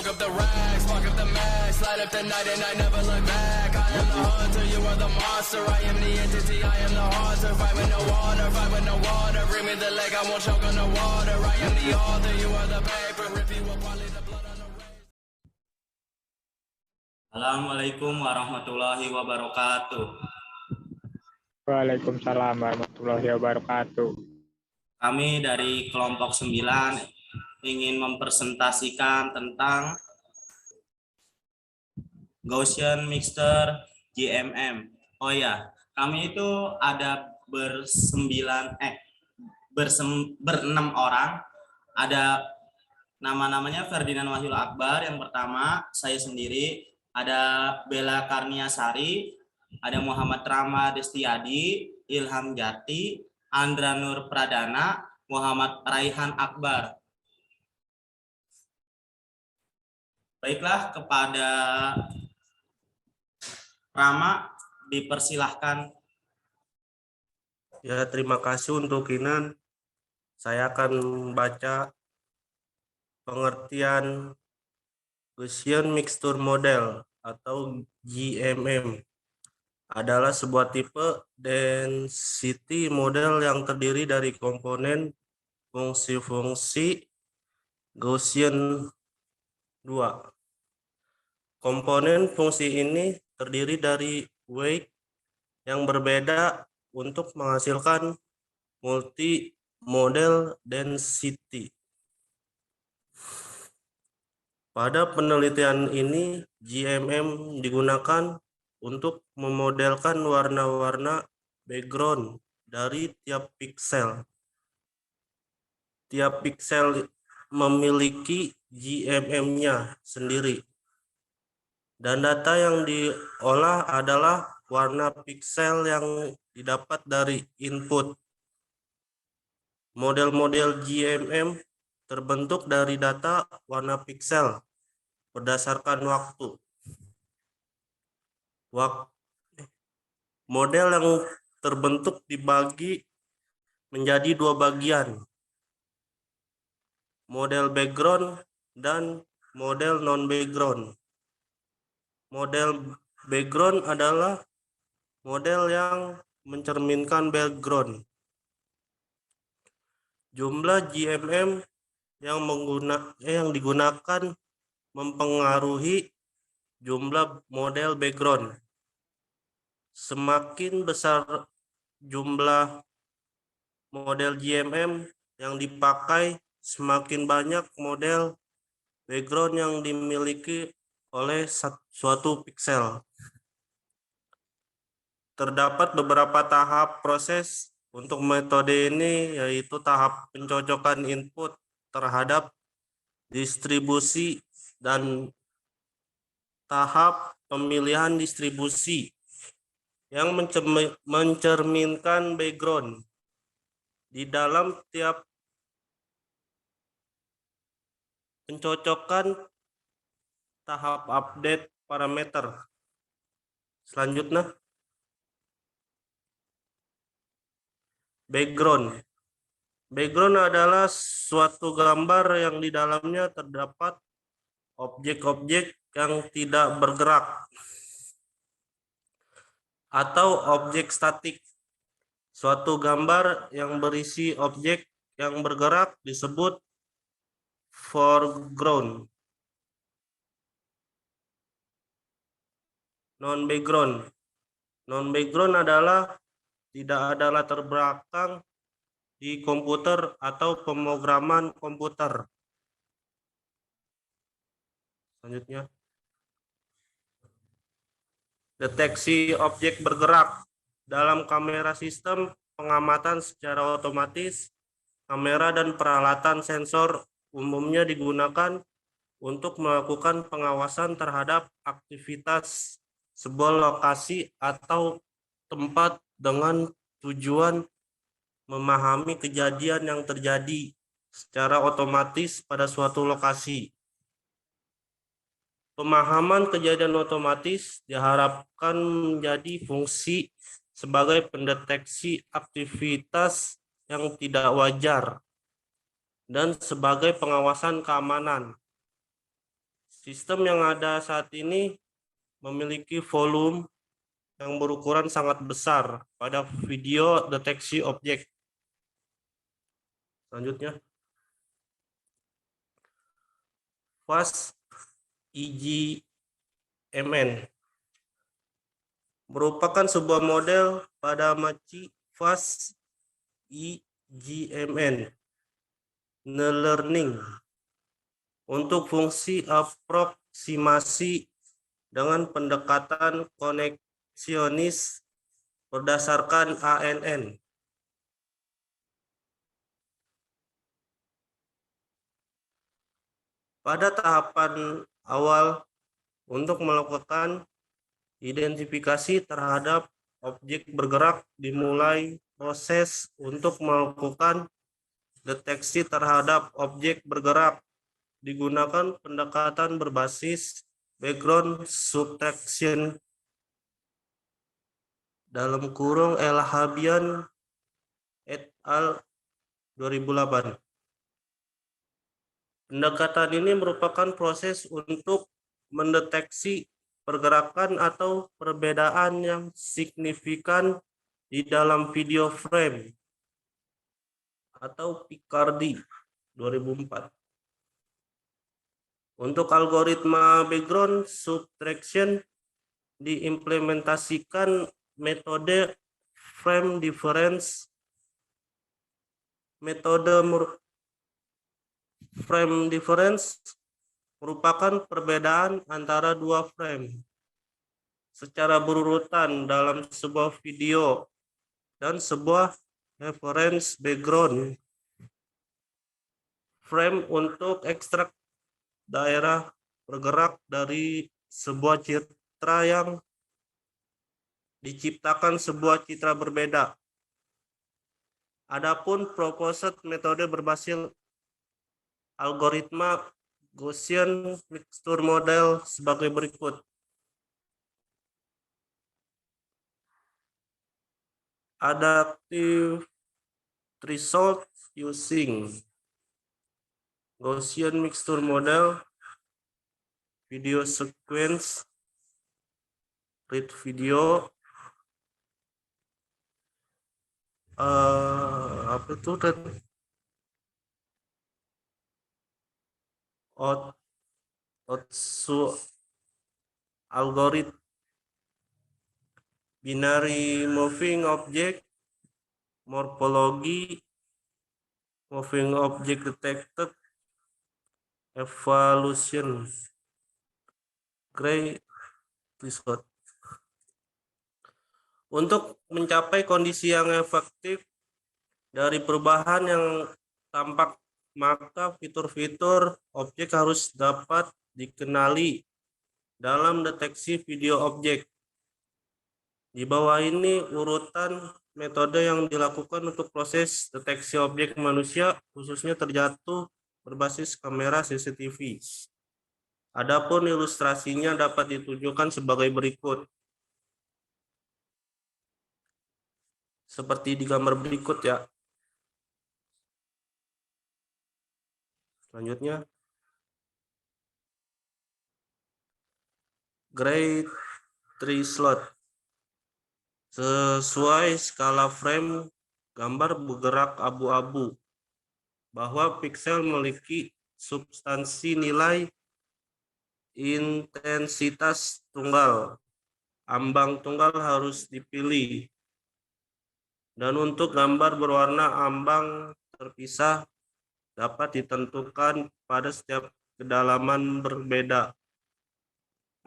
smoke up the racks, spark up the max, light up the night and I never look back. I am the hunter, you are the monster. I am the entity, I am the haunter. Fight with no water, fight with no water. Bring me the leg, I won't choke on the water. I am the author, you are the paper. Rip you apart, leave the blood on the razor. Assalamualaikum warahmatullahi wabarakatuh. Waalaikumsalam warahmatullahi wabarakatuh. Kami dari kelompok 9 ingin mempresentasikan tentang Gaussian Mixture GMM. Oh ya, kami itu ada berenam orang. Ada nama-namanya Ferdinand Wahyul Akbar yang pertama, saya sendiri, ada Bella Karniasari, ada Muhammad Rama Destiadi, Ilham Jati, Andra Nur Pradana, Muhammad Raihan Akbar. Baiklah, kepada Rama dipersilahkan. Ya, terima kasih untuk Kinan. Saya akan membaca pengertian Gaussian Mixture Model atau GMM. Adalah sebuah tipe density model yang terdiri dari komponen fungsi-fungsi Gaussian 2. Komponen fungsi ini terdiri dari weight yang berbeda untuk menghasilkan multi-model density. Pada penelitian ini, GMM digunakan untuk memodelkan warna-warna background dari tiap piksel. Tiap piksel memiliki GMM-nya sendiri. Dan data yang diolah adalah warna piksel yang didapat dari input. Model-model GMM terbentuk dari data warna piksel berdasarkan waktu. Model yang terbentuk dibagi menjadi dua bagian, model background dan model non-background. Model background adalah model yang mencerminkan background. Jumlah GMM yang digunakan mempengaruhi jumlah model background. Semakin besar jumlah model GMM yang dipakai, semakin banyak model background yang dimiliki oleh suatu piksel. Terdapat beberapa tahap proses untuk metode ini, yaitu tahap pencocokan input terhadap distribusi dan tahap pemilihan distribusi yang mencerminkan background. Di dalam tiap pencocokan tahap update parameter. Selanjutnya, background. Background adalah suatu gambar yang di dalamnya terdapat objek-objek yang tidak bergerak atau objek statik. Suatu gambar yang berisi objek yang bergerak disebut foreground. Non-background. Non-background adalah tidak ada latar belakang di komputer atau pemrograman komputer. Selanjutnya, deteksi objek bergerak. Dalam kamera sistem pengamatan secara otomatis, kamera dan peralatan sensor umumnya digunakan untuk melakukan pengawasan terhadap aktivitas sebuah lokasi atau tempat dengan tujuan memahami kejadian yang terjadi secara otomatis pada suatu lokasi. Pemahaman kejadian otomatis diharapkan menjadi fungsi sebagai pendeteksi aktivitas yang tidak wajar dan sebagai pengawasan keamanan. Sistem yang ada saat ini memiliki volume yang berukuran sangat besar pada video deteksi objek. Selanjutnya, fast EGMN merupakan sebuah model pada maci fast EGMN learning untuk fungsi aproksimasi dengan pendekatan koneksionis berdasarkan ANN. Pada tahapan awal untuk melakukan identifikasi terhadap objek bergerak dimulai proses untuk melakukan deteksi terhadap objek bergerak digunakan pendekatan berbasis background subtraction (Elhabian et al. 2008). Pendekatan ini merupakan proses untuk mendeteksi pergerakan atau perbedaan yang signifikan di dalam video frame atau Picardy 2004. Untuk algoritma background subtraction diimplementasikan metode frame difference. Metode frame difference merupakan perbedaan antara dua frame secara berurutan dalam sebuah video dan sebuah reference background frame untuk ekstrak daerah bergerak dari sebuah citra yang diciptakan sebuah citra berbeda. Adapun proposed metode berbasis algoritma Gaussian mixture model sebagai berikut. Adaptive result using Gaussian mixture model, video sequence, read video, apa itu dan Otsu algorithm, binary moving object, morphology, moving object detected, evaluation, gray result. Untuk mencapai kondisi yang efektif dari perubahan yang tampak, maka fitur-fitur objek harus dapat dikenali dalam deteksi video objek. Di bawah ini urutan metode yang dilakukan untuk proses deteksi objek manusia, khususnya terjatuh berbasis kamera CCTV. Adapun ilustrasinya dapat ditunjukkan sebagai berikut. Seperti di gambar berikut ya. Selanjutnya, gray tree slot. Sesuai skala frame, gambar bergerak abu-abu, bahwa piksel memiliki substansi nilai intensitas tunggal. Ambang tunggal harus dipilih. Dan untuk gambar berwarna ambang terpisah dapat ditentukan pada setiap kedalaman berbeda.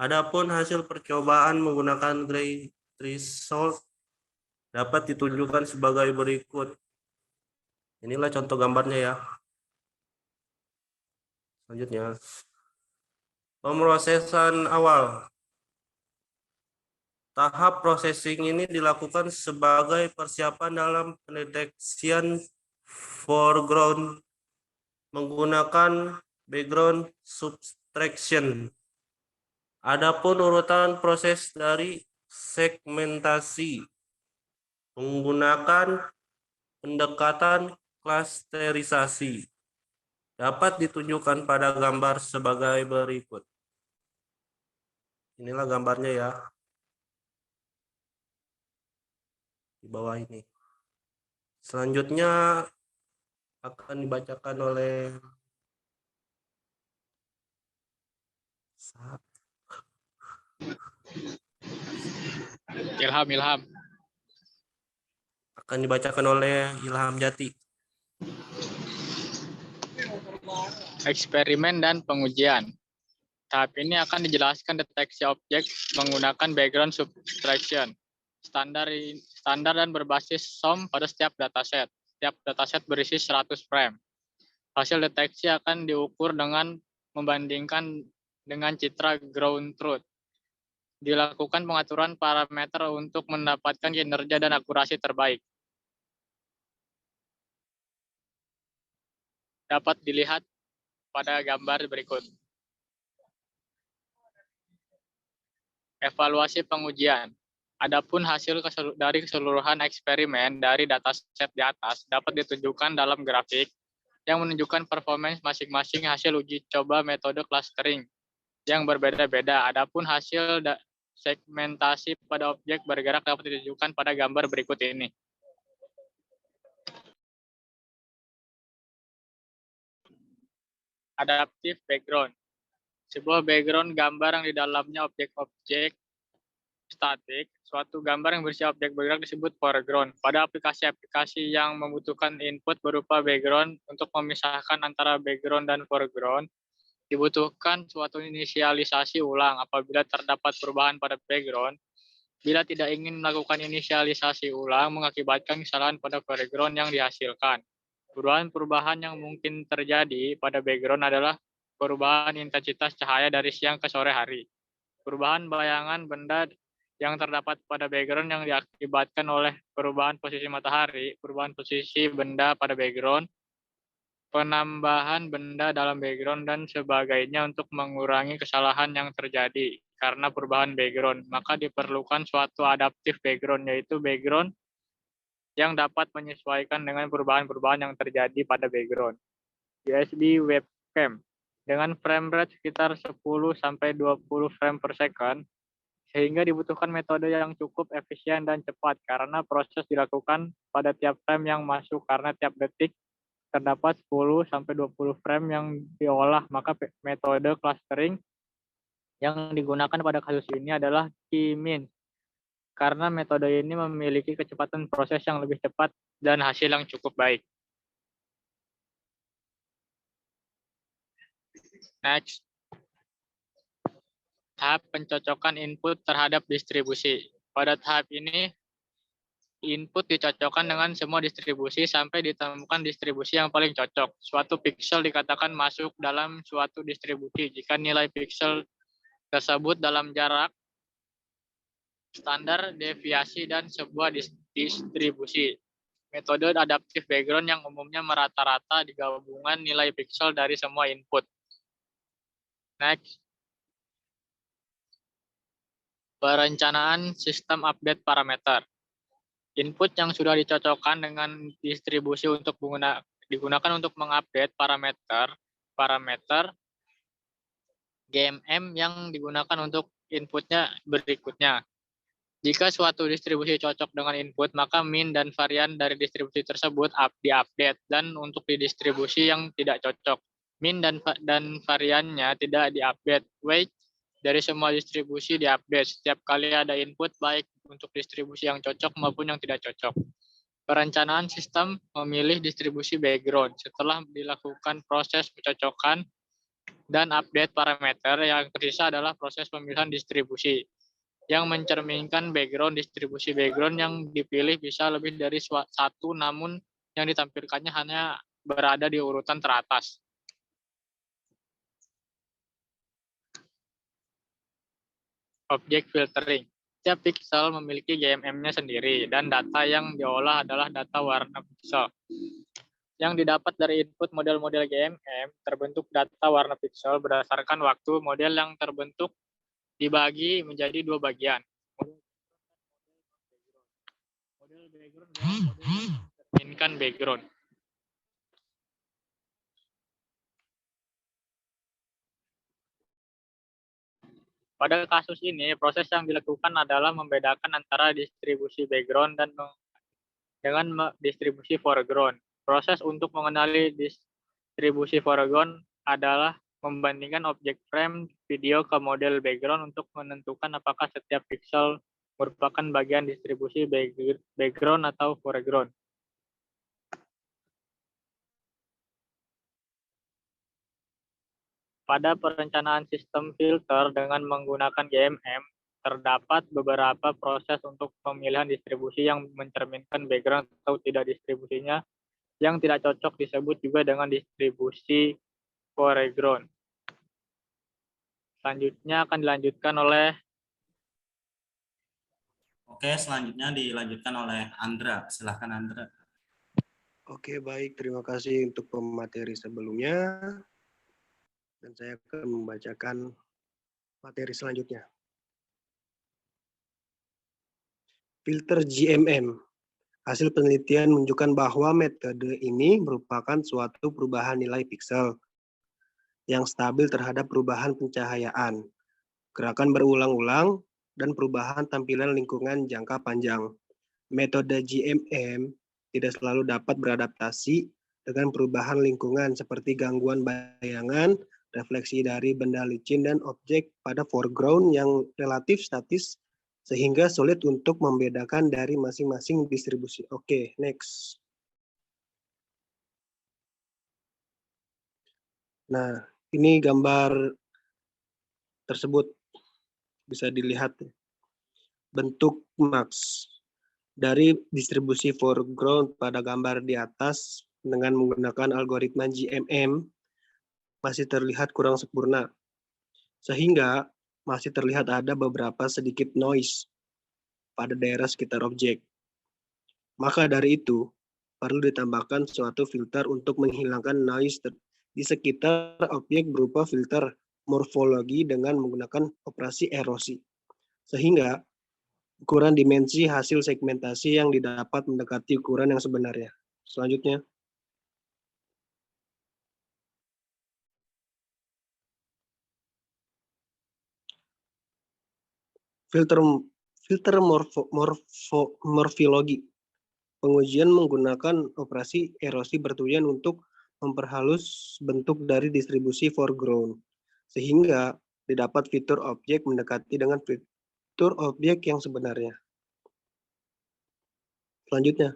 Adapun hasil percobaan menggunakan gray threshold dapat ditunjukkan sebagai berikut. Inilah contoh gambarnya ya. Selanjutnya, pemrosesan awal. Tahap processing ini dilakukan sebagai persiapan dalam pendeteksian foreground menggunakan background subtraction. Adapun urutan proses dari segmentasi menggunakan pendekatan klasterisasi dapat ditunjukkan pada gambar sebagai berikut. Inilah gambarnya ya. Di bawah ini. Selanjutnya akan dibacakan oleh Ilham. akan dibacakan oleh Ilham Jati. Eksperimen dan pengujian. Tahap ini akan dijelaskan deteksi objek menggunakan background subtraction. Standar dan berbasis SOM pada setiap dataset. Setiap dataset berisi 100 frame. Hasil deteksi akan diukur dengan membandingkan dengan citra ground truth. Dilakukan pengaturan parameter untuk mendapatkan kinerja dan akurasi terbaik. Dapat dilihat pada gambar berikut. Evaluasi pengujian. Adapun hasil dari keseluruhan eksperimen dari dataset di atas dapat ditunjukkan dalam grafik yang menunjukkan performance masing-masing hasil uji coba metode clustering yang berbeda-beda. Adapun hasil segmentasi pada objek bergerak dapat ditunjukkan pada gambar berikut ini. Adaptive background. Sebuah background gambar yang di dalamnya objek-objek statik, suatu gambar yang berisi objek bergerak disebut foreground. Pada aplikasi-aplikasi yang membutuhkan input berupa background untuk memisahkan antara background dan foreground, dibutuhkan suatu inisialisasi ulang apabila terdapat perubahan pada background. Bila tidak ingin melakukan inisialisasi ulang, mengakibatkan kesalahan pada foreground yang dihasilkan. Perubahan-perubahan yang mungkin terjadi pada background adalah perubahan intensitas cahaya dari siang ke sore hari, perubahan bayangan benda yang terdapat pada background yang diakibatkan oleh perubahan posisi matahari, perubahan posisi benda pada background, penambahan benda dalam background, dan sebagainya untuk mengurangi kesalahan yang terjadi karena perubahan background. Maka diperlukan suatu adaptive background, yaitu background yang dapat menyesuaikan dengan perubahan-perubahan yang terjadi pada background. USB webcam dengan frame rate sekitar 10-20 frame per second, sehingga dibutuhkan metode yang cukup efisien dan cepat karena proses dilakukan pada tiap frame yang masuk karena tiap detik terdapat 10-20 frame yang diolah. Maka metode clustering yang digunakan pada kasus ini adalah K-means karena metode ini memiliki kecepatan proses yang lebih cepat dan hasil yang cukup baik. Next. Tahap pencocokan input terhadap distribusi. Pada tahap ini, input dicocokkan dengan semua distribusi sampai ditemukan distribusi yang paling cocok. Suatu pixel dikatakan masuk dalam suatu distribusi jika nilai pixel tersebut dalam jarak standar deviasi dan sebuah distribusi. Metode adaptive background yang umumnya merata-rata digabungan nilai pixel dari semua input. Next. Perencanaan sistem update parameter. Input yang sudah dicocokkan dengan distribusi untuk digunakan untuk mengupdate parameter GMM yang digunakan untuk inputnya berikutnya. Jika suatu distribusi cocok dengan input, maka min dan varian dari distribusi tersebut diupdate, dan untuk di distribusi yang tidak cocok, min dan variannya tidak diupdate. Weight dari semua distribusi diupdate setiap kali ada input, baik untuk distribusi yang cocok maupun yang tidak cocok. Perencanaan sistem memilih distribusi background. Setelah dilakukan proses pencocokan dan update parameter, yang tersisa adalah proses pemilihan distribusi yang mencerminkan background. Distribusi background yang dipilih bisa lebih dari satu, namun yang ditampilkannya hanya berada di urutan teratas. Object filtering. Setiap pixel memiliki GMM-nya sendiri, dan data yang diolah adalah data warna pixel. Yang didapat dari input model-model GMM terbentuk data warna pixel berdasarkan waktu. Model yang terbentuk dibagi menjadi dua bagian. Model background dan model mencerminkan background. Pada kasus ini, proses yang dilakukan adalah membedakan antara distribusi background dan distribusi foreground. Proses untuk mengenali distribusi foreground adalah membandingkan objek frame video ke model background untuk menentukan apakah setiap pixel merupakan bagian distribusi background atau foreground. Pada perencanaan sistem filter dengan menggunakan GMM, terdapat beberapa proses untuk pemilihan distribusi yang mencerminkan background atau tidak distribusinya. Yang tidak cocok disebut juga dengan distribusi foreground. Selanjutnya akan dilanjutkan oleh Oke, selanjutnya dilanjutkan oleh Andra. Silahkan Andra. Oke, baik. Terima kasih untuk pemateri sebelumnya. Dan saya akan membacakan materi selanjutnya. Filter GMM. Hasil penelitian menunjukkan bahwa metode ini merupakan suatu perubahan nilai pixel yang stabil terhadap perubahan pencahayaan, gerakan berulang-ulang, dan perubahan tampilan lingkungan jangka panjang. Metode GMM tidak selalu dapat beradaptasi dengan perubahan lingkungan seperti gangguan bayangan, refleksi dari benda licin, dan objek pada foreground yang relatif statis, sehingga sulit untuk membedakan dari masing-masing distribusi. Oke, next. Nah, ini gambar tersebut bisa dilihat bentuk max dari distribusi foreground pada gambar di atas dengan menggunakan algoritma GMM masih terlihat kurang sempurna, sehingga masih terlihat ada beberapa sedikit noise pada daerah sekitar objek. Maka dari itu, perlu ditambahkan suatu filter untuk menghilangkan noise di sekitar objek berupa filter morfologi dengan menggunakan operasi erosi, sehingga ukuran dimensi hasil segmentasi yang didapat mendekati ukuran yang sebenarnya. Selanjutnya. Filter morfologi. Pengujian menggunakan operasi erosi bertujuan untuk memperhalus bentuk dari distribusi foreground, sehingga didapat fitur objek mendekati dengan fitur objek yang sebenarnya. Selanjutnya.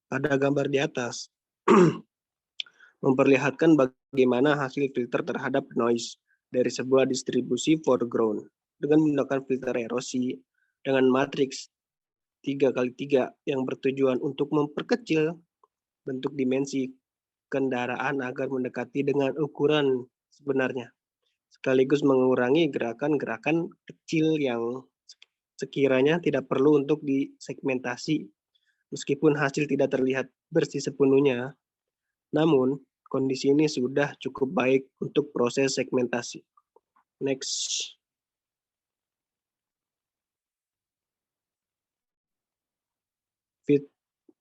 Pada gambar di atas, memperlihatkan bagaimana hasil filter terhadap noise dari sebuah distribusi foreground dengan menggunakan filter erosi dengan matriks 3x3 yang bertujuan untuk memperkecil bentuk dimensi kendaraan agar mendekati dengan ukuran sebenarnya, sekaligus mengurangi gerakan-gerakan kecil yang sekiranya tidak perlu untuk disegmentasi. Meskipun hasil tidak terlihat bersih sepenuhnya, namun kondisi ini sudah cukup baik untuk proses segmentasi. Next.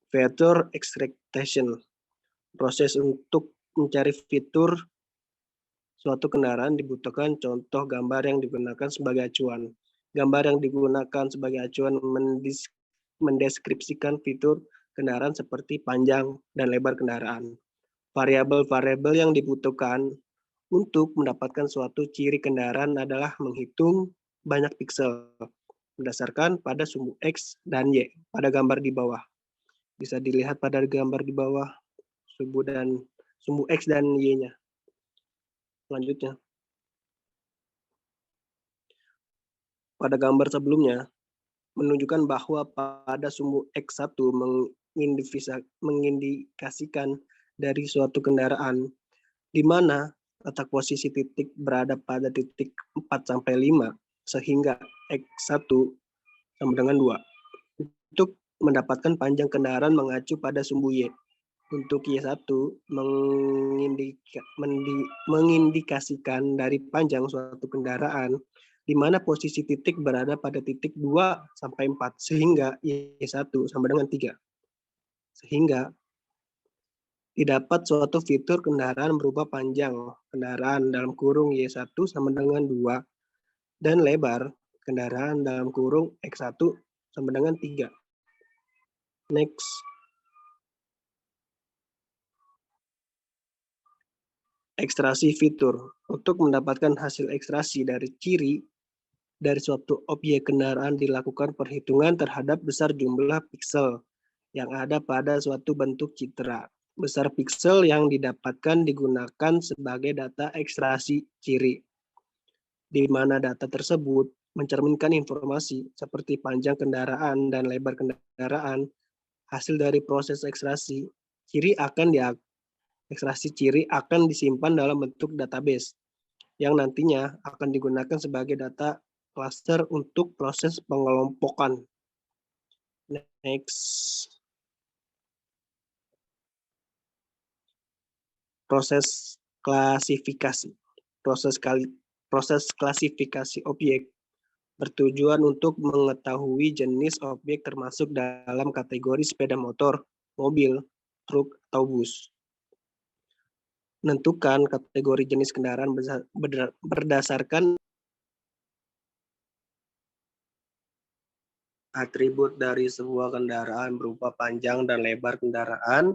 Feature extraction. Proses untuk mencari fitur suatu kendaraan dibutuhkan contoh gambar yang digunakan sebagai acuan. Gambar yang digunakan sebagai acuan mendeskripsikan fitur kendaraan seperti panjang dan lebar kendaraan. Variabel-variabel yang dibutuhkan untuk mendapatkan suatu ciri kendaraan adalah menghitung banyak pixel berdasarkan pada sumbu X dan Y pada gambar di bawah. Bisa dilihat pada gambar di bawah sumbu X dan Y-nya. Selanjutnya. Pada gambar sebelumnya, menunjukkan bahwa pada sumbu X1 mengindikasikan dari suatu kendaraan, di mana letak posisi titik berada pada titik 4-5, sehingga X1 sama dengan 2. Untuk mendapatkan panjang kendaraan mengacu pada sumbu Y. Untuk Y1 mengindikasikan dari panjang suatu kendaraan, di mana posisi titik berada pada titik 2-4, sehingga Y1 sama dengan 3. Sehingga didapat suatu fitur kendaraan berupa panjang kendaraan dalam kurung Y1 sama dengan 2 dan lebar kendaraan dalam kurung X1 sama dengan 3. Next. Ekstraksi fitur. Untuk mendapatkan hasil ekstraksi dari ciri dari suatu objek kendaraan dilakukan perhitungan terhadap besar jumlah piksel yang ada pada suatu bentuk citra. Besar piksel yang didapatkan digunakan sebagai data ekstraksi ciri, di mana data tersebut mencerminkan informasi seperti panjang kendaraan dan lebar kendaraan. Hasil dari proses ekstraksi ciri akan disimpan dalam bentuk database yang nantinya akan digunakan sebagai data cluster untuk proses pengelompokan. Next. Proses klasifikasi. Proses klasifikasi objek bertujuan untuk mengetahui jenis objek termasuk dalam kategori sepeda motor, mobil, truk, atau bus. Menentukan kategori jenis kendaraan berdasarkan atribut dari sebuah kendaraan berupa panjang dan lebar kendaraan.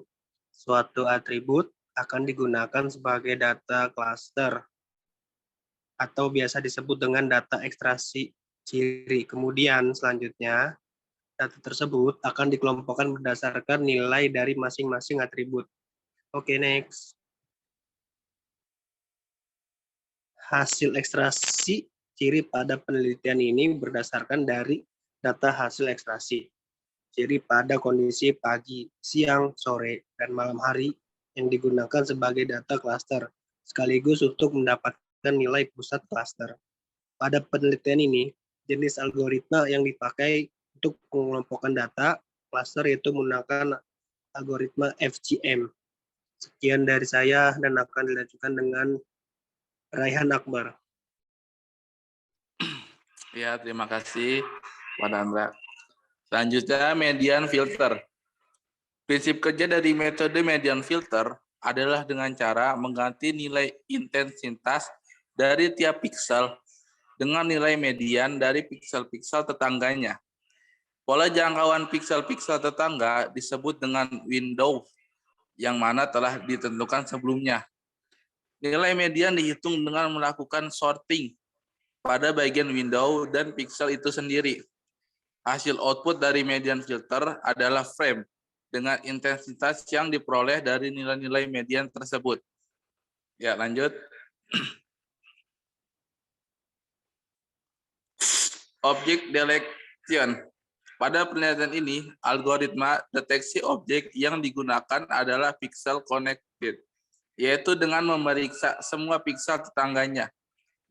Suatu atribut akan digunakan sebagai data cluster atau biasa disebut dengan data ekstraksi ciri. Kemudian selanjutnya data tersebut akan dikelompokkan berdasarkan nilai dari masing-masing atribut. Oke, next. Hasil ekstraksi ciri pada penelitian ini berdasarkan dari data hasil ekstraksi ciri pada kondisi pagi, siang, sore, dan malam hari yang digunakan sebagai data cluster sekaligus untuk mendapatkan nilai pusat cluster. Pada penelitian ini, jenis algoritma yang dipakai untuk mengelompokkan data cluster yaitu menggunakan algoritma FGM. Sekian dari saya dan akan dilanjutkan dengan Raihan Akbar. Ya, terima kasih Pak Andra. Selanjutnya, median filter. Prinsip kerja dari metode median filter adalah dengan cara mengganti nilai intensitas dari tiap piksel dengan nilai median dari piksel-piksel tetangganya. Pola jangkauan piksel-piksel tetangga disebut dengan window, yang mana telah ditentukan sebelumnya. Nilai median dihitung dengan melakukan sorting pada bagian window dan piksel itu sendiri. Hasil output dari median filter adalah frame dengan intensitas yang diperoleh dari nilai-nilai median tersebut. Ya, lanjut. Object detection. Pada penelitian ini, algoritma deteksi objek yang digunakan adalah pixel connected, yaitu dengan memeriksa semua piksel tetangganya.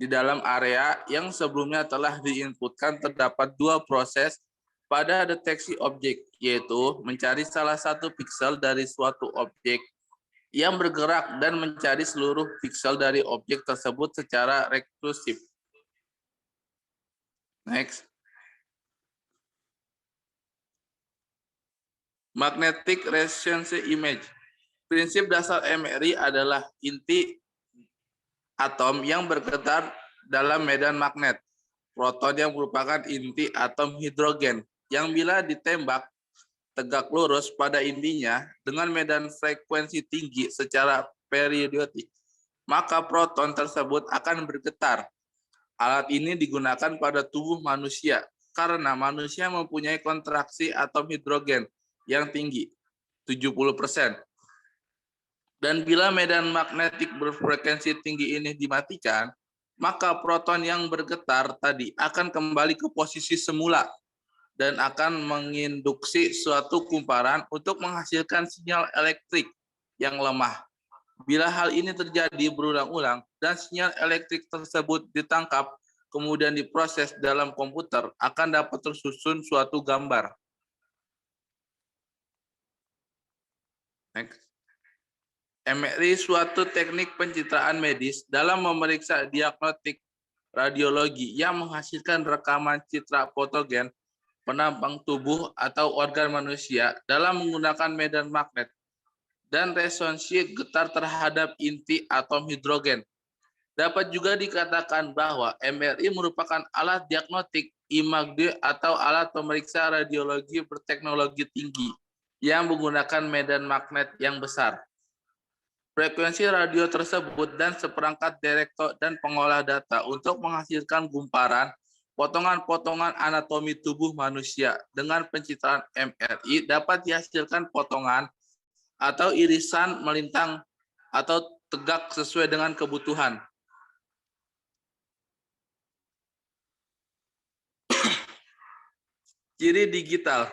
Di dalam area yang sebelumnya telah diinputkan terdapat dua proses pada deteksi objek, yaitu mencari salah satu piksel dari suatu objek yang bergerak dan mencari seluruh piksel dari objek tersebut secara rekursif. Next. Magnetic resonance image. Prinsip dasar MRI adalah inti atom yang bergetar dalam medan magnet. Proton yang merupakan inti atom hidrogen yang bila ditembak tegak lurus pada intinya dengan medan frekuensi tinggi secara periodik, maka proton tersebut akan bergetar. Alat ini digunakan pada tubuh manusia karena manusia mempunyai kontraksi atom hidrogen yang tinggi, 70%. Dan bila medan magnetik berfrekuensi tinggi ini dimatikan, maka proton yang bergetar tadi akan kembali ke posisi semula dan akan menginduksi suatu kumparan untuk menghasilkan sinyal elektrik yang lemah. Bila hal ini terjadi berulang-ulang dan sinyal elektrik tersebut ditangkap, kemudian diproses dalam komputer, akan dapat tersusun suatu gambar. Next. MRI suatu teknik pencitraan medis dalam memeriksa diagnostik radiologi yang menghasilkan rekaman citra fotogen penampang tubuh atau organ manusia dalam menggunakan medan magnet. dan resonansi getar terhadap inti atom hidrogen. Dapat juga dikatakan bahwa MRI merupakan alat diagnostik imaging atau alat pemeriksa radiologi berteknologi tinggi yang menggunakan medan magnet yang besar. Frekuensi radio tersebut dan seperangkat detektor dan pengolah data untuk menghasilkan gumparan potongan-potongan anatomi tubuh manusia. Dengan pencitraan MRI dapat dihasilkan potongan atau irisan melintang atau tegak sesuai dengan kebutuhan. Ciri digital,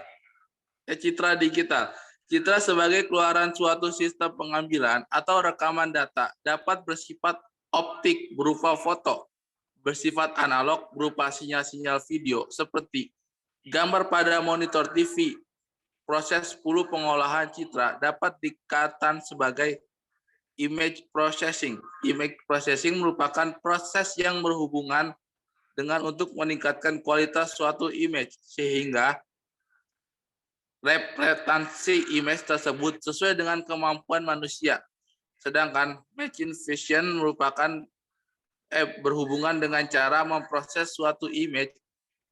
citra digital. Citra sebagai keluaran suatu sistem pengambilan atau rekaman data dapat bersifat optik berupa foto, bersifat analog berupa sinyal-sinyal video seperti gambar pada monitor TV. Proses 10 pengolahan citra dapat dikatakan sebagai image processing. Image processing merupakan proses yang berhubungan dengan untuk meningkatkan kualitas suatu image sehingga representasi image tersebut sesuai dengan kemampuan manusia. Sedangkan machine vision merupakan berhubungan dengan cara memproses suatu image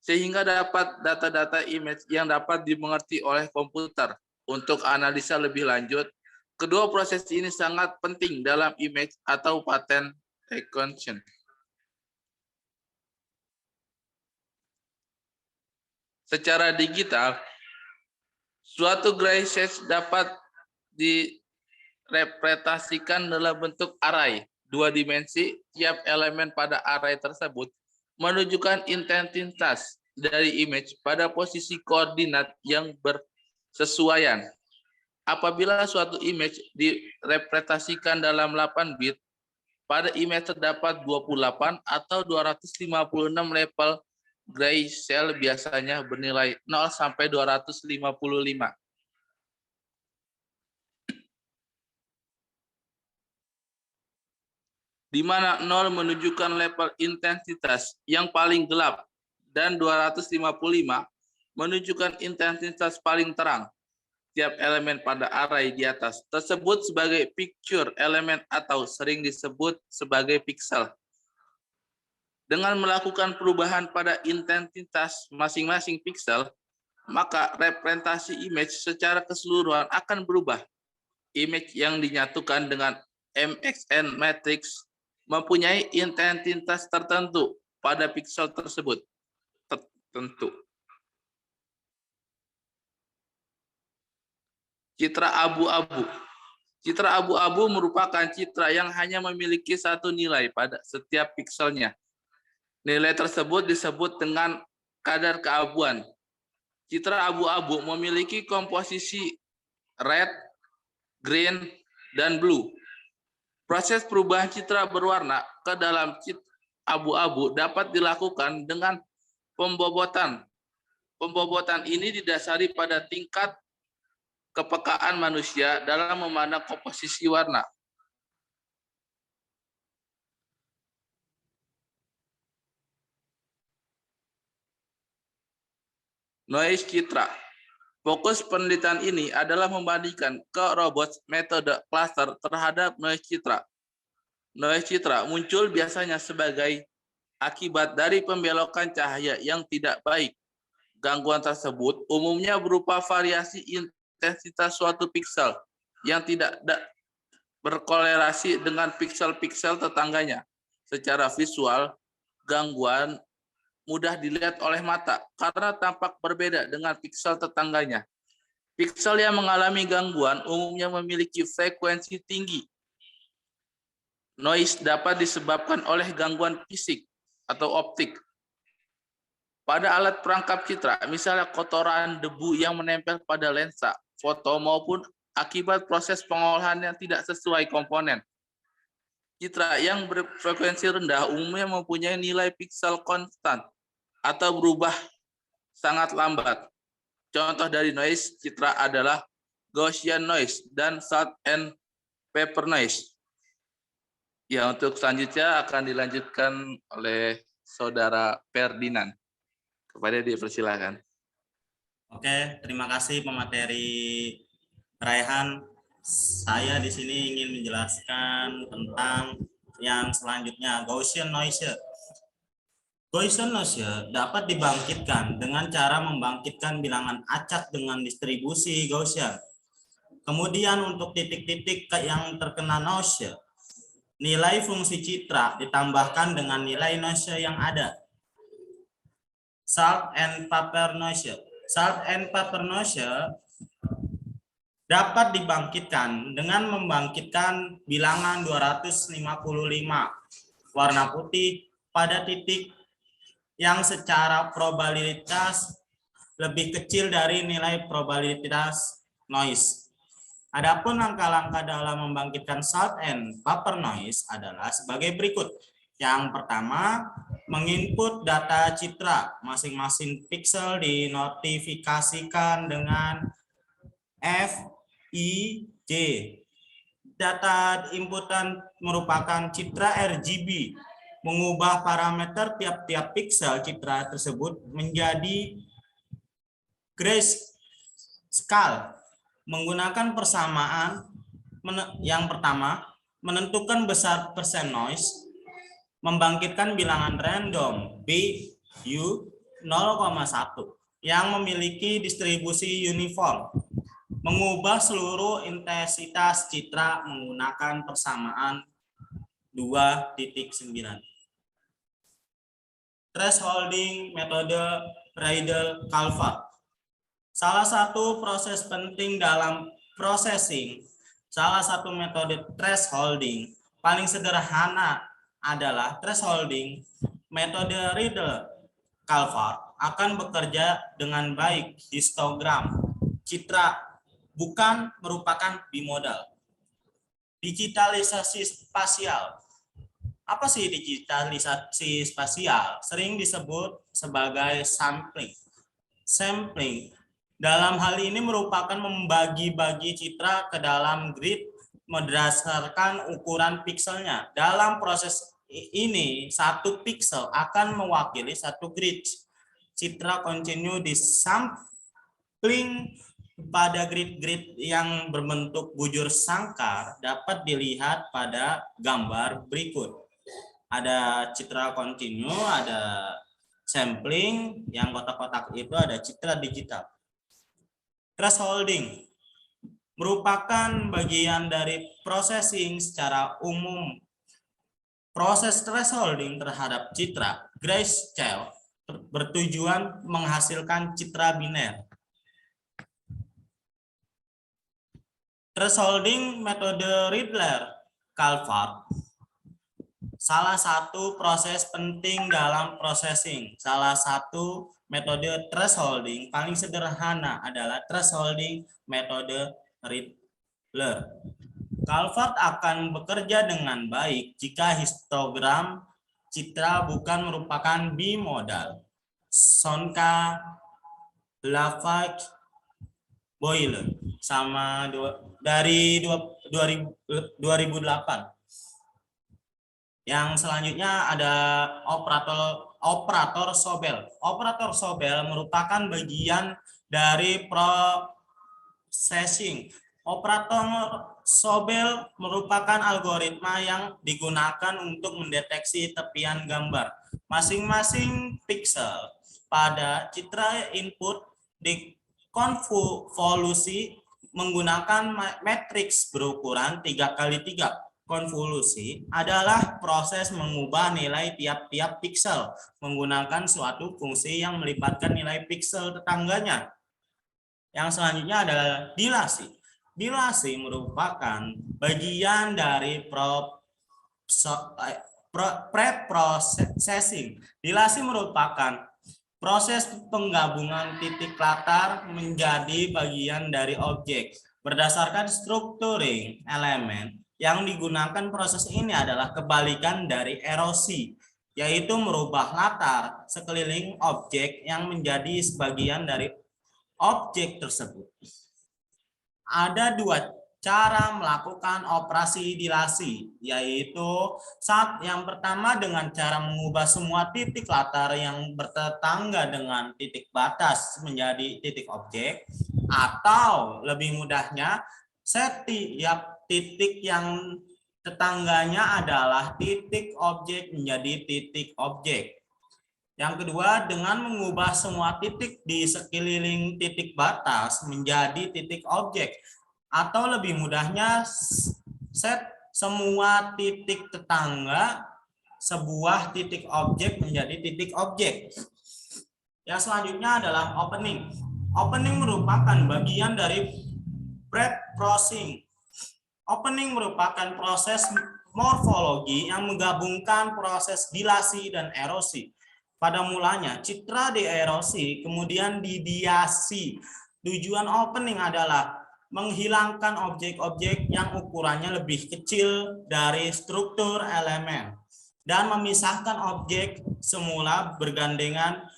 sehingga dapat data-data image yang dapat dimengerti oleh komputer. Untuk analisa lebih lanjut, kedua proses ini sangat penting dalam image atau pattern recognition. Secara digital, suatu graphics dapat direpresentasikan dalam bentuk array 2 dimensi. Tiap elemen pada array tersebut menunjukkan intensitas dari image pada posisi koordinat yang bersesuaian. Apabila suatu image direpresentasikan dalam 8 bit, pada image terdapat 28 atau 256 level grayscale biasanya bernilai 0 sampai 255. Di mana 0 menunjukkan level intensitas yang paling gelap dan 255 menunjukkan intensitas paling terang. Tiap elemen pada array di atas tersebut sebagai picture elemen atau sering disebut sebagai pixel. Dengan melakukan perubahan pada intensitas masing-masing pixel, maka representasi image secara keseluruhan akan berubah. Image yang dinyatukan dengan MXN matrix mempunyai intensitas tertentu pada pixel tersebut. Citra abu-abu. Citra abu-abu merupakan citra yang hanya memiliki satu nilai pada setiap pixelnya. Nilai tersebut disebut dengan kadar keabuan. Citra abu-abu memiliki komposisi red, green, dan blue. Proses perubahan citra berwarna ke dalam abu-abu dapat dilakukan dengan pembobotan. Pembobotan ini didasari pada tingkat kepekaan manusia dalam memandang komposisi warna. Noise citra. Fokus penelitian ini adalah membandingkan robot metode cluster terhadap noise citra. Noise citra muncul biasanya sebagai akibat dari pembelokan cahaya yang tidak baik. Gangguan tersebut umumnya berupa variasi intensitas suatu pixel yang tidak berkorelasi dengan pixel-pixel tetangganya. Secara visual, gangguan mudah dilihat oleh mata karena tampak berbeda dengan pixel tetangganya. Pixel yang mengalami gangguan umumnya memiliki frekuensi tinggi. Noise dapat disebabkan oleh gangguan fisik atau optik. Pada alat perangkap citra, misalnya kotoran, debu yang menempel pada lensa, foto maupun akibat proses pengolahan yang tidak sesuai komponen. Citra yang berfrekuensi rendah umumnya mempunyai nilai pixel konstan atau berubah sangat lambat. Contoh dari noise citra adalah Gaussian noise dan salt and pepper noise. Ya, untuk selanjutnya akan dilanjutkan oleh Saudara Ferdinand. Kepada dia persilakan. Oke, terima kasih pemateri Raihan. Saya di sini ingin menjelaskan tentang yang selanjutnya, Gaussian noise. Gaussian noise dapat dibangkitkan dengan cara membangkitkan bilangan acak dengan distribusi Gaussian. Kemudian untuk titik-titik yang terkena noise, nilai fungsi citra ditambahkan dengan nilai noise yang ada. Salt and pepper noise. Salt and pepper noise dapat dibangkitkan dengan membangkitkan bilangan 255 warna putih pada titik yang secara probabilitas lebih kecil dari nilai probabilitas noise. Adapun langkah-langkah dalam membangkitkan salt and pepper noise adalah sebagai berikut. Yang pertama, menginput data citra. Masing-masing pixel dinotifikasikan dengan FIJ. Data inputan merupakan citra RGB. Mengubah parameter tiap-tiap pixel citra tersebut menjadi grayscale. Menggunakan persamaan yang pertama, menentukan besar persen noise, membangkitkan bilangan random BU 0,1 yang memiliki distribusi uniform, mengubah seluruh intensitas citra menggunakan persamaan 2.9. Thresholding metode Reidel-Calvert. Salah satu proses penting dalam processing, salah satu metode thresholding paling sederhana adalah thresholding. Metode Reidel-Calvert akan bekerja dengan baik histogram citra bukan merupakan bimodal. Digitalisasi spasial. Apa sih digitalisasi spasial? Sering disebut sebagai sampling. Sampling dalam hal ini merupakan membagi-bagi citra ke dalam grid berdasarkan ukuran pixelnya. Dalam proses ini, satu pixel akan mewakili satu grid. Citra kontinu disampling pada grid-grid yang berbentuk bujur sangkar dapat dilihat pada gambar berikut. Ada citra kontinu, ada sampling, yang kotak-kotak itu ada citra digital. Thresholding merupakan bagian dari processing secara umum. Proses thresholding terhadap citra grayscale bertujuan menghasilkan citra biner. Thresholding metode Reidel-Calvert salah satu proses penting dalam processing. Salah satu metode thresholding paling sederhana adalah thresholding metode Reidel. Calvert akan bekerja dengan baik jika histogram citra bukan merupakan bimodal. Sonka, Lavak, Boyle sama dari 2008. Yang selanjutnya ada operator Sobel. Operator Sobel merupakan bagian dari processing. Operator Sobel merupakan algoritma yang digunakan untuk mendeteksi tepian gambar. Masing-masing pixel pada citra input dikonvolusi menggunakan matriks berukuran 3x3. Konvolusi adalah proses mengubah nilai tiap-tiap pixel menggunakan suatu fungsi yang melibatkan nilai pixel tetangganya. Yang selanjutnya adalah dilasi. Dilasi merupakan bagian dari pre-processing. Dilasi merupakan proses penggabungan titik latar menjadi bagian dari objek. Berdasarkan strukturing elemen, yang digunakan proses ini adalah kebalikan dari erosi, yaitu merubah latar sekeliling objek yang menjadi sebagian dari objek tersebut. Ada dua cara melakukan operasi dilasi, yaitu yang pertama dengan cara mengubah semua titik latar yang bertetangga dengan titik batas menjadi titik objek, atau lebih mudahnya Setiap titik yang tetangganya adalah titik objek menjadi titik objek. Yang kedua, dengan mengubah semua titik di sekeliling titik batas menjadi titik objek. Atau lebih mudahnya, set semua titik tetangga sebuah titik objek menjadi titik objek. Yang selanjutnya adalah opening. Opening merupakan bagian dari breadcrossing. Opening merupakan proses morfologi yang menggabungkan proses dilasi dan erosi. Pada mulanya, citra dierosi, kemudian didiasi. Tujuan opening adalah menghilangkan objek-objek yang ukurannya lebih kecil dari struktur elemen dan memisahkan objek semula bergandengan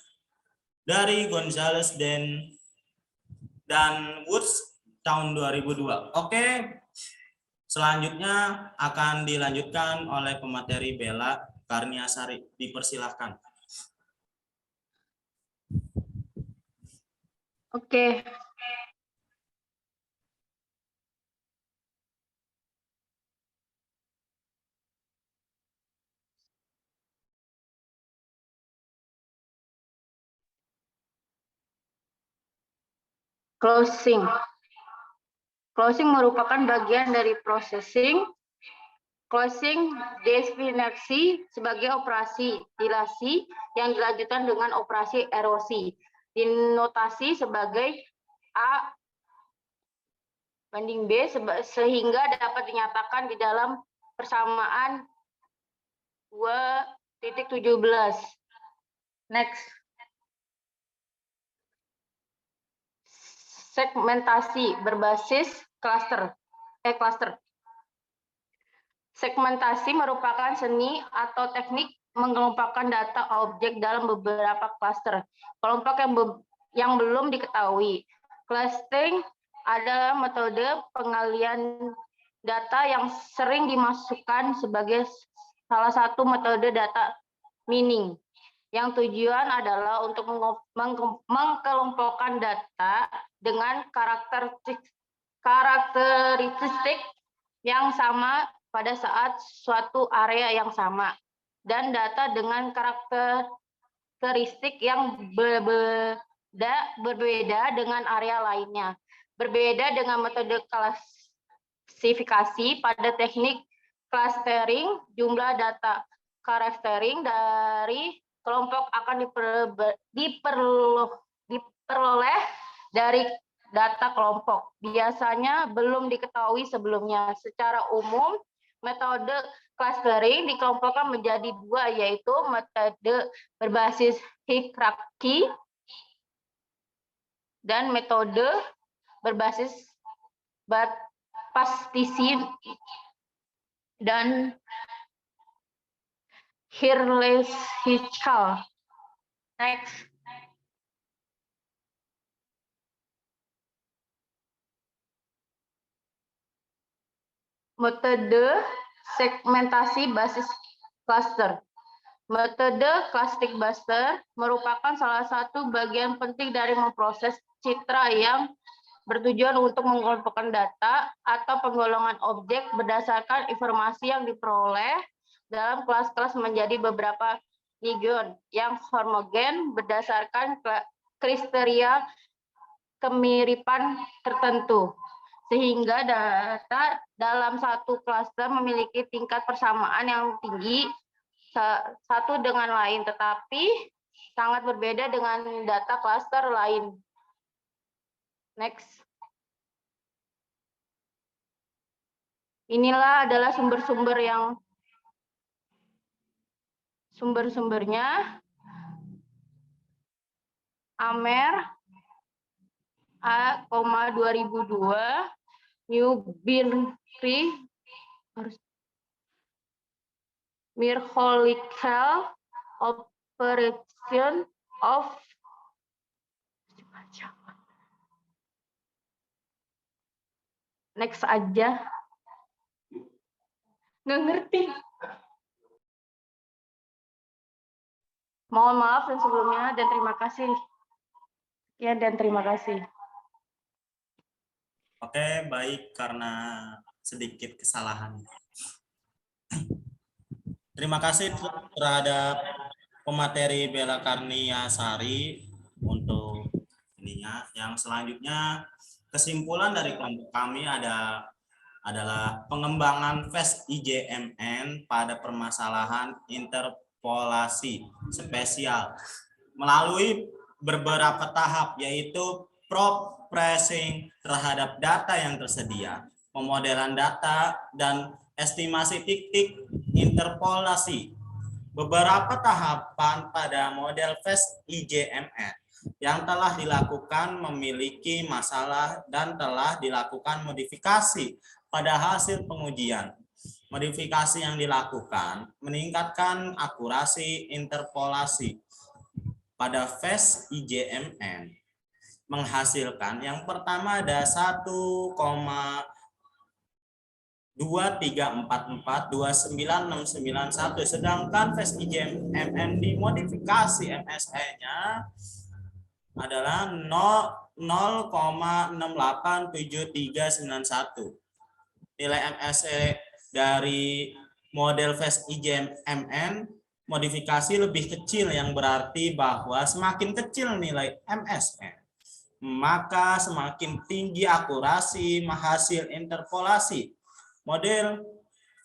dari Gonzalez dan Woods tahun 2002. Oke, selanjutnya akan dilanjutkan oleh pemateri Bella Karniasari. Dipersilahkan. Oke. Closing. Closing merupakan bagian dari processing. Closing definisi sebagai operasi dilasi yang dilanjutkan dengan operasi erosi. Dinotasi sebagai A banding B sehingga dapat dinyatakan di dalam persamaan 2.17. Next. Segmentasi berbasis cluster. Segmentasi merupakan seni atau teknik mengelompokkan data objek dalam beberapa cluster. Kelompok yang belum diketahui. Clustering adalah metode pengalian data yang sering dimasukkan sebagai salah satu metode data mining. Yang tujuan adalah untuk mengkelompokkan data dengan karakteristik yang sama pada saat suatu area yang sama, dan data dengan karakteristik yang berbeda dengan area lainnya. Berbeda dengan metode klasifikasi pada teknik clustering, jumlah data clustering dari kelompok akan diperoleh dari data kelompok. Biasanya belum diketahui sebelumnya. Secara umum, metode clustering dikelompokkan menjadi dua, yaitu metode berbasis hierarki dan metode berbasis pastisi dan hierarchical. Next. Metode segmentasi basis cluster. Metode clustering cluster merupakan salah satu bagian penting dari memproses citra yang bertujuan untuk mengelompokkan data atau penggolongan objek berdasarkan informasi yang diperoleh dalam kelas-kelas menjadi beberapa region yang homogen berdasarkan kriteria kemiripan tertentu, sehingga data dalam satu klaster memiliki tingkat persamaan yang tinggi satu dengan lain, tetapi sangat berbeda dengan data klaster lain. Next. Inilah adalah sumber-sumbernya. Amer A, 2002, New Binary Mirholical Operation of Next aja. Nggak ngerti. Mohon maaf yang sebelumnya dan terima kasih. Ya, dan terima kasih. Oke, baik, karena sedikit kesalahan. Terima kasih terhadap pemateri Bella Karnia Sari untuk ininya. Yang selanjutnya, kesimpulan dari kelompok kami adalah pengembangan FAST IJMN pada permasalahan interpolasi spesial melalui beberapa tahap, yaitu prop-pressing terhadap data yang tersedia, pemodelan data, dan estimasi titik interpolasi. Beberapa tahapan pada model FAST IJMN yang telah dilakukan memiliki masalah dan telah dilakukan modifikasi pada hasil pengujian. Modifikasi yang dilakukan meningkatkan akurasi interpolasi pada FAST IJMN, menghasilkan yang pertama ada 1,23442991, sedangkan FAST IJMN dimodifikasi MSE-nya adalah 0,687391. Nilai MSE dari model FAST IJMN modifikasi lebih kecil, yang berarti bahwa semakin kecil nilai MSE, maka semakin tinggi akurasi hasil interpolasi. Model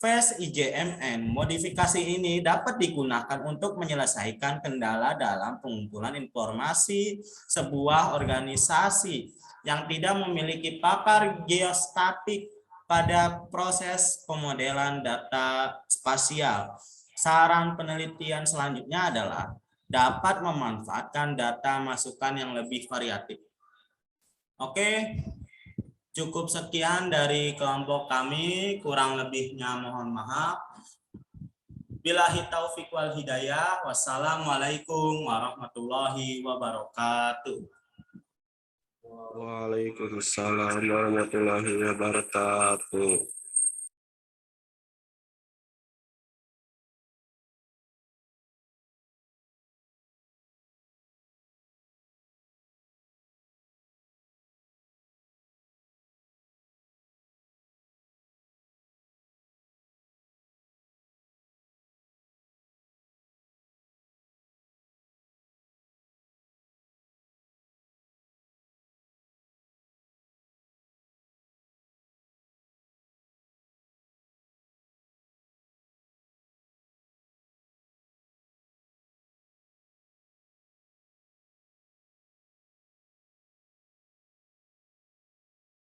FAST IJMN modifikasi ini dapat digunakan untuk menyelesaikan kendala dalam pengumpulan informasi sebuah organisasi yang tidak memiliki paper geostatik pada proses pemodelan data spasial. Saran penelitian selanjutnya adalah dapat memanfaatkan data masukan yang lebih variatif. Oke, cukup sekian dari kelompok kami, kurang lebihnya mohon maaf. Billahi taufiq wal hidayah. Wassalamualaikum warahmatullahi wabarakatuh. Waalaikumsalam warahmatullahi wabarakatuh.